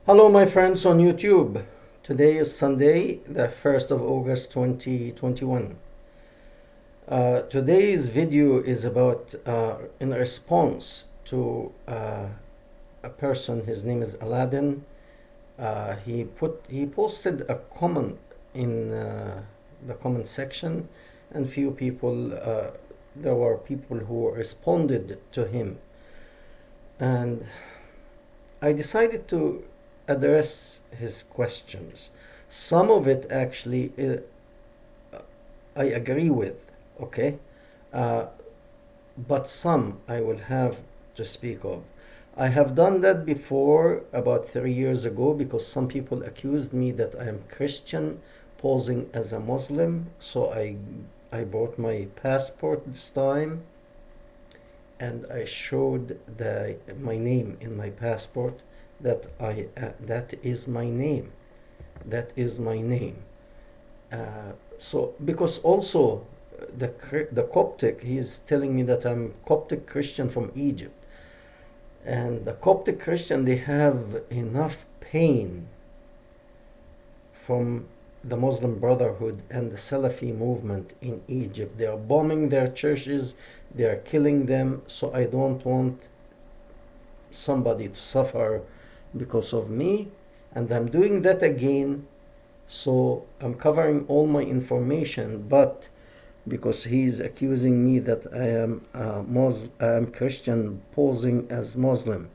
Hello, my friends on YouTube. Today is Sunday, the 1st of August 2021. Today's video is about in response to a person. His name is Aladdin. He posted a comment in the comment section, and few people there were people who responded to him, and I decided to address his questions. Some of it actually I agree with, okay? But some I will have to speak of. I have done that before about 3 years ago because some people accused me that I am Christian posing as a Muslim. So I brought my passport this time and I showed my name in my passport that that is my name. That is my name. So because also the Coptic, he's telling me that I'm Coptic Christian from Egypt, and the Coptic Christian, they have enough pain from the Muslim Brotherhood and the Salafi movement in Egypt. They are bombing their churches, they are killing them, so I don't want somebody to suffer because of me, and I'm doing that again. So I'm covering all my information, but because he's accusing me that I am Christian posing as Muslim.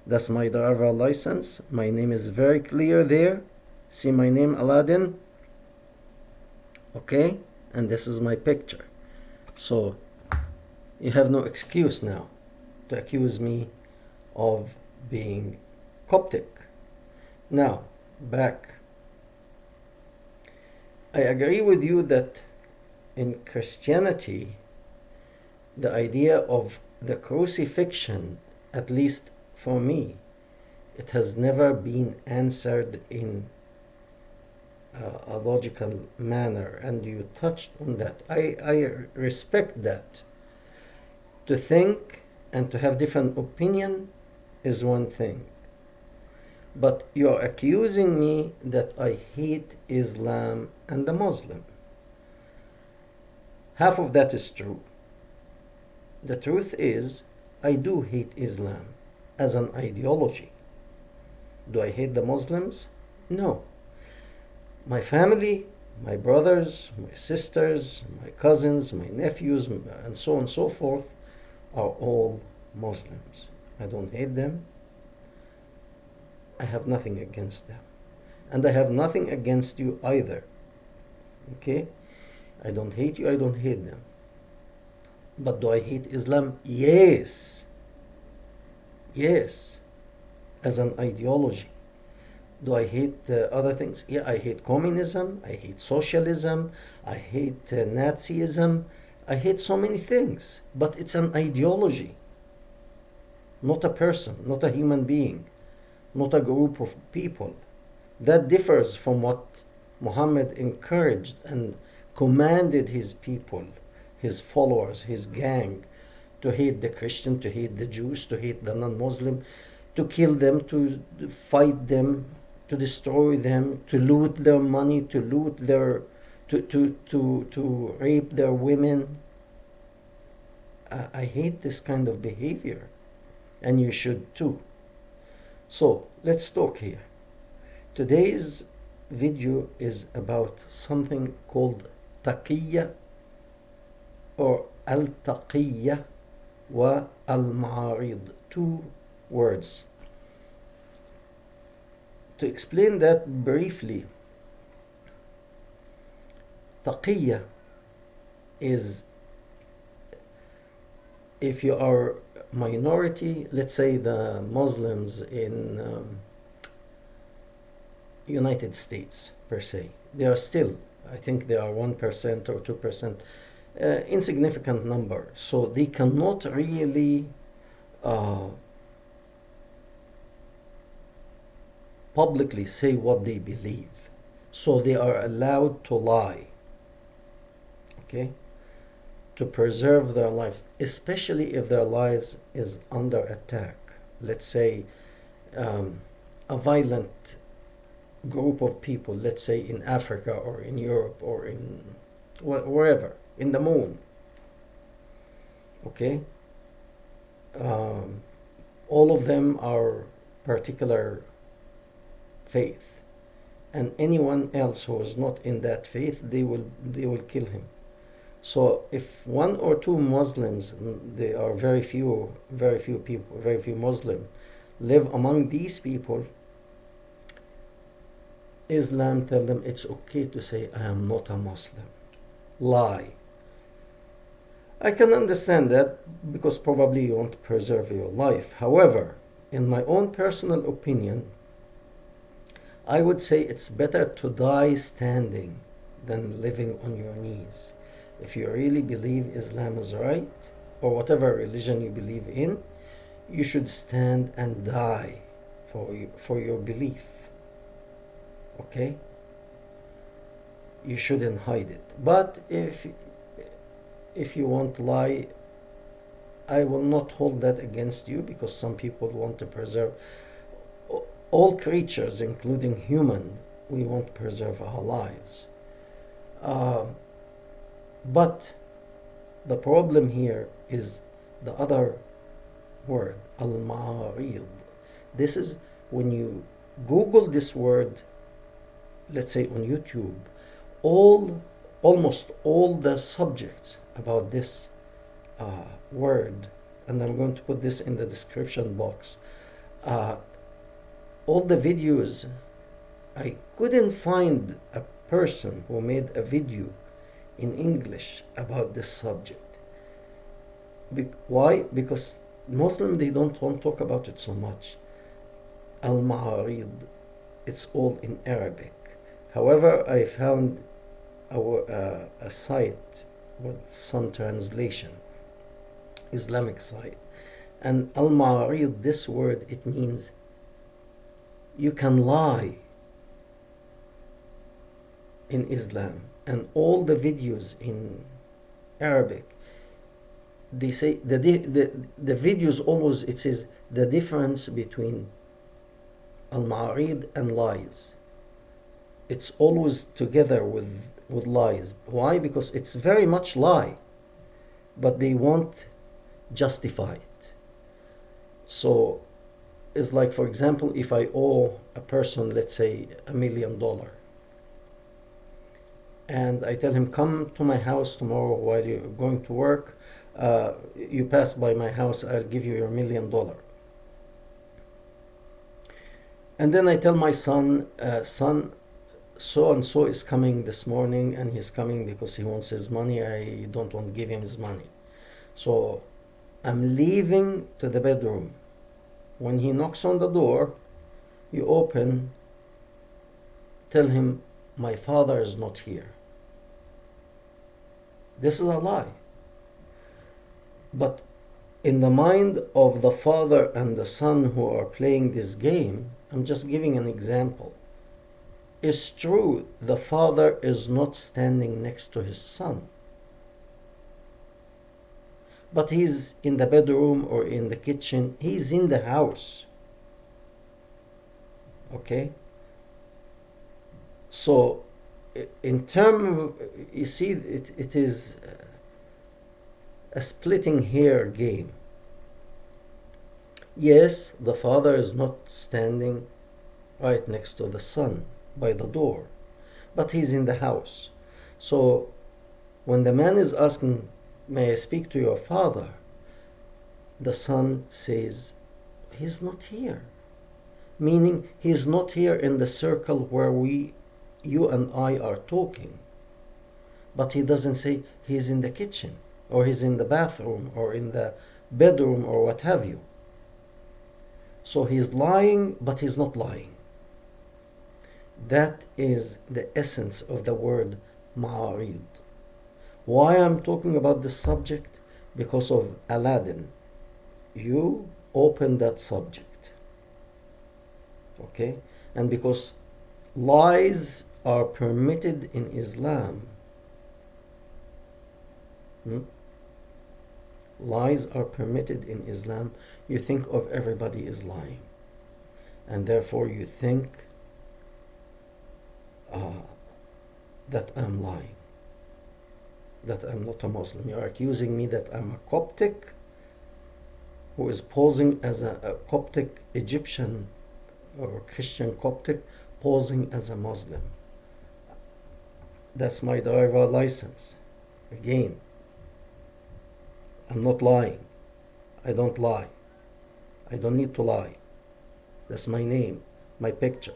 That's my driver license. My name is very clear there. See my name, Aladdin. Okay, and this is my picture. So you have no excuse now to accuse me of being Coptic. Now, back. I agree with you that in Christianity, the idea of the crucifixion, at least for me, it has never been answered in a logical manner, and you touched on that. I respect that. To think and to have different opinion is one thing. But you're accusing me that I hate Islam and the Muslim. Half of that is true. The truth is, I do hate Islam as an ideology. Do I hate the Muslims? No. My family, my brothers, my sisters, my cousins, my nephews, and so on and so forth are all Muslims. I don't hate them. I have nothing against them. And I have nothing against you either. Okay? I don't hate you, I don't hate them. But do I hate Islam? Yes. Yes. As an ideology. Do I hate other things? Yeah, I hate communism, I hate socialism, I hate Nazism, I hate so many things. But it's an ideology. Not a person, not a human being. Not a group of people. That differs from what Muhammad encouraged and commanded his people, his followers, his gang, to hate the Christian, to hate the Jews, to hate the non-Muslim, to kill them, to fight them, to destroy them, to loot their money, to loot their, to rape their women. I hate this kind of behavior, and you should too. So let's talk here. Today's video is about something called Taqiyya or Al-Taqiyya wa Al-Ma'arid. Two words. To explain that briefly, Taqiyya is if you are minority, let's say the Muslims in United States per se, they are still, I think they are 1% or 2%, insignificant number. So they cannot really publicly say what they believe. So they are allowed to lie. Okay? To preserve their life, especially if their lives is under attack. Let's say a violent group of people, let's say in Africa or in Europe or in wherever, in the moon, okay? Um, all of them are particular faith, and anyone else who is not in that faith, they will kill him. So if one or two Muslims, there are very few people, very few Muslim, live among these people, Islam tell them it's okay to say, I am not a Muslim. Lie. I can understand that because probably you want to preserve your life. However, in my own personal opinion, I would say it's better to die standing than living on your knees. If you really believe Islam is right, or whatever religion you believe in, you should stand and die for your belief. Okay? You shouldn't hide it. But if you want to lie, I will not hold that against you, because some people want to preserve all creatures, including human. We want to preserve our lives. But the problem here is the other word, al-ma'arid. This is when you Google this word, let's say on YouTube, almost all the subjects about this word, and I'm going to put this in the description box, all the videos, I couldn't find a person who made a video in English about this subject. Why? Because Muslims, they don't want to talk about it so much. Al-Ma'arid, it's all in Arabic. However, I found a site with some translation, Islamic site. And Al-Ma'arid, this word, it means you can lie in Islam. And all the videos in Arabic, they say the videos always, it says the difference between al-ma'arid and lies. It's always together with lies. Why? Because it's very much lie, but they won't justify it. So it's like, for example, if I owe a person, let's say $1 million, and I tell him, come to my house tomorrow while you're going to work, you pass by my house, I'll give you your $1 million. And then I tell my son, son, so and so is coming this morning, and he's coming because he wants his money. I don't want to give him his money. So I'm leaving to the bedroom. When he knocks on the door, you open, tell him, my father is not here. This is a lie. But in the mind of the father and the son who are playing this game, I'm just giving an example. It's true, the father is not standing next to his son, but he's in the bedroom or in the kitchen. He's in the house. Okay? So in term, you see, it is a splitting hair game. Yes, the father is not standing right next to the son by the door, but he's in the house. So when the man is asking, may I speak to your father, the son says, he's not here. Meaning he's not here in the circle where you and I are talking. But he doesn't say he's in the kitchen, or he's in the bathroom, or in the bedroom, or what have you. So he's lying, but he's not lying. That is the essence of the word ma'arid. Why I'm talking about this subject? Because of Aladdin. You open that subject. Okay? And because lies are permitted in Islam. Lies are permitted in Islam. You think of everybody is lying. and therefore you think that I'm lying, that I'm not a Muslim. You're accusing me that I'm a Coptic who is posing as a Coptic Egyptian or Christian Coptic posing as a Muslim. That's my driver license. Again, I'm not lying. I don't lie. I don't need to lie. That's my name, my picture.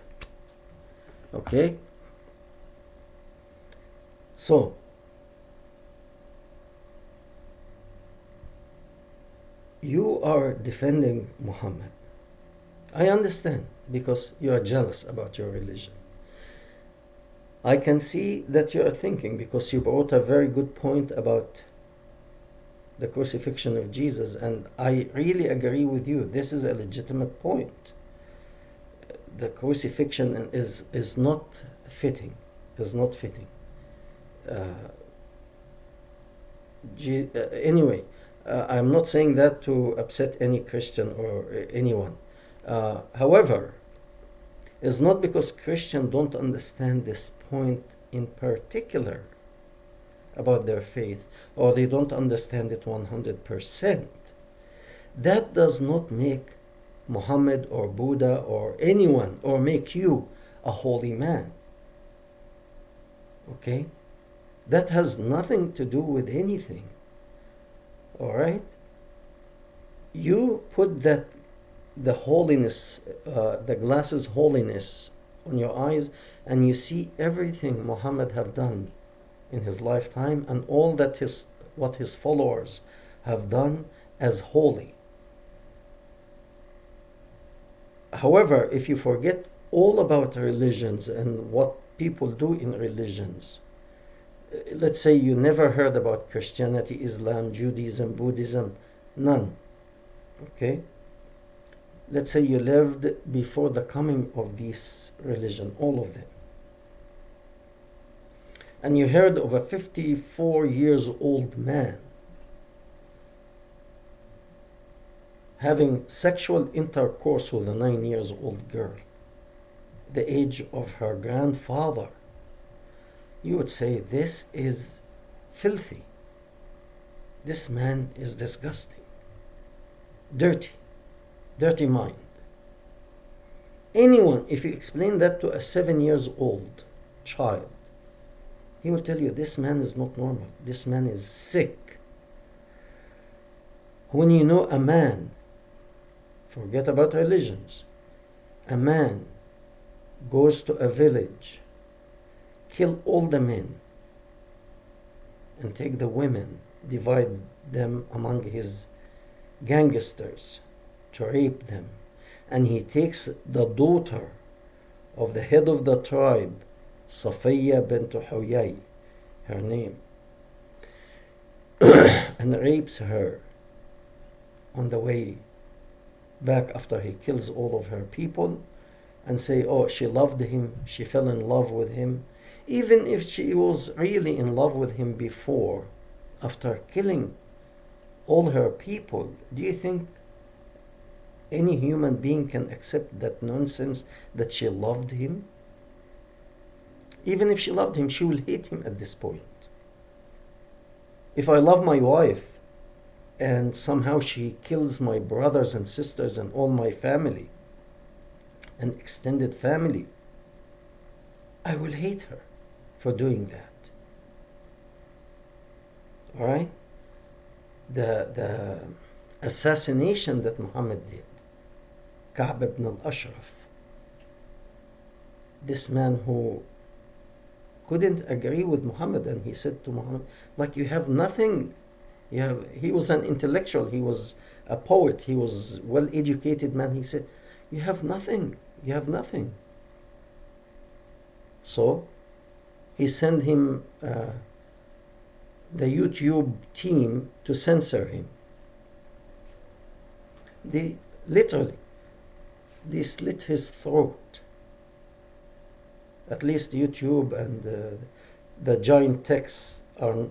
Okay? So, you are defending Muhammad. I understand, because you are jealous about your religion. I can see that you are thinking, because you brought a very good point about the crucifixion of Jesus, and I really agree with you. This is a legitimate point. The crucifixion is not fitting. Is not fitting. Anyway, I'm not saying that to upset any Christian or anyone. However, it's not because Christians don't understand this point in particular about their faith, or they don't understand it 100%. That does not make Muhammad or Buddha or anyone, or make you a holy man. Okay? That has nothing to do with anything. All right? You put that the holiness, the glasses holiness on your eyes, and you see everything Muhammad have done in his lifetime, and all that what his followers have done as holy. However, if you forget all about religions and what people do in religions, let's say you never heard about Christianity, Islam, Judaism, Buddhism, none. Okay? Let's say you lived before the coming of these religion, all of them. And you heard of a 54 years old man having sexual intercourse with a 9 years old girl, the age of her grandfather. You would say, this is filthy. This man is disgusting. Dirty mind. Anyone, if you explain that to a 7 years old child, he will tell you, this man is not normal. This man is sick. When you know a man, forget about religions, a man goes to a village, kill all the men, and take the women, divide them among his gangsters to rape them, and he takes the daughter of the head of the tribe, Taqiyya bint Huyay, her name, and rapes her on the way back after he kills all of her people, and say, oh, she loved him, she fell in love with him, even if she was really in love with him before, after killing all her people. Do you think any human being can accept that nonsense that she loved him? Even if she loved him, she will hate him at this point. If I love my wife and somehow she kills my brothers and sisters and all my family and extended family, I will hate her for doing that. All right? The assassination that Muhammad did, Ka'b ibn al-Ashraf, this man who couldn't agree with Muhammad, and he said to Muhammad, like, you have nothing. He was an intellectual, he was a poet, he was well-educated man. He said, you have nothing. So he sent him the YouTube team to censor him. They slit his throat. At least YouTube and the giant techs are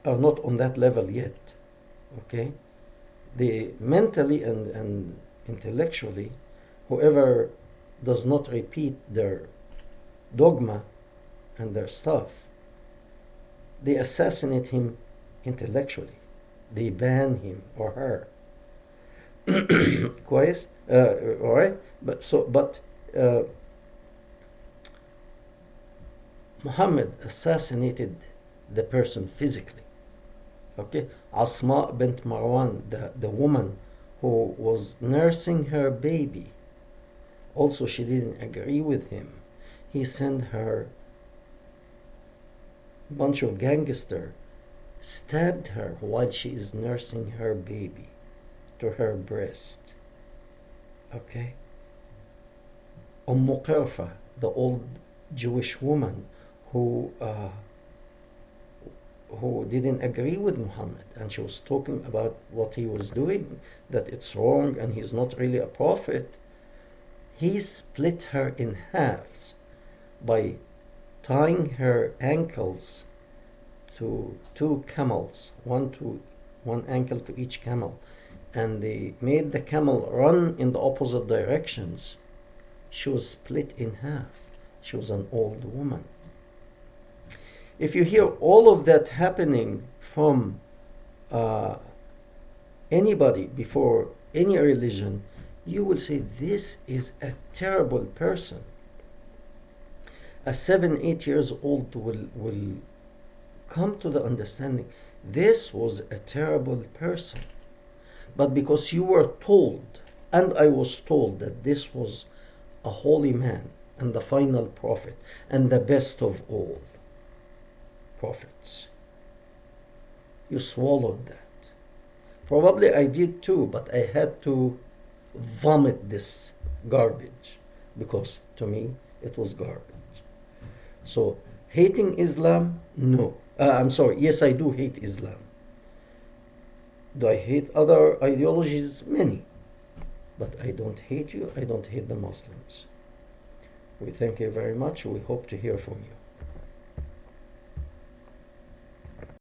are not on that level yet. Okay, The mentally and intellectually, whoever does not repeat their dogma and their stuff, they assassinate him intellectually. They ban him or her. كويس. All right. But Muhammad assassinated the person physically. Okay. Asma bint Marwan, the woman who was nursing her baby, also she didn't agree with him. He sent her bunch of gangsters, stabbed her while she is nursing her baby to her breast. Okay. Qurfa, the old Jewish woman who didn't agree with Muhammad, and she was talking about what he was doing, that it's wrong and he's not really a prophet. He split her in halves by tying her ankles to two camels, one ankle to each camel, and they made the camel run in the opposite directions. She was split in half. She was an old woman. If you hear all of that happening from anybody before any religion, you will say, this is a terrible person. A 7, 8 years old will come to the understanding, this was a terrible person. But because you were told, and I was told, that this was a holy man and the final prophet and the best of all prophets, you swallowed that. Probably I did too, but I had to vomit this garbage because to me it was garbage. So hating Islam, no. I'm sorry, yes, I do hate Islam. Do I hate other ideologies? Many. But I don't hate you, I don't hate the Muslims. We thank you very much. We hope to hear from you.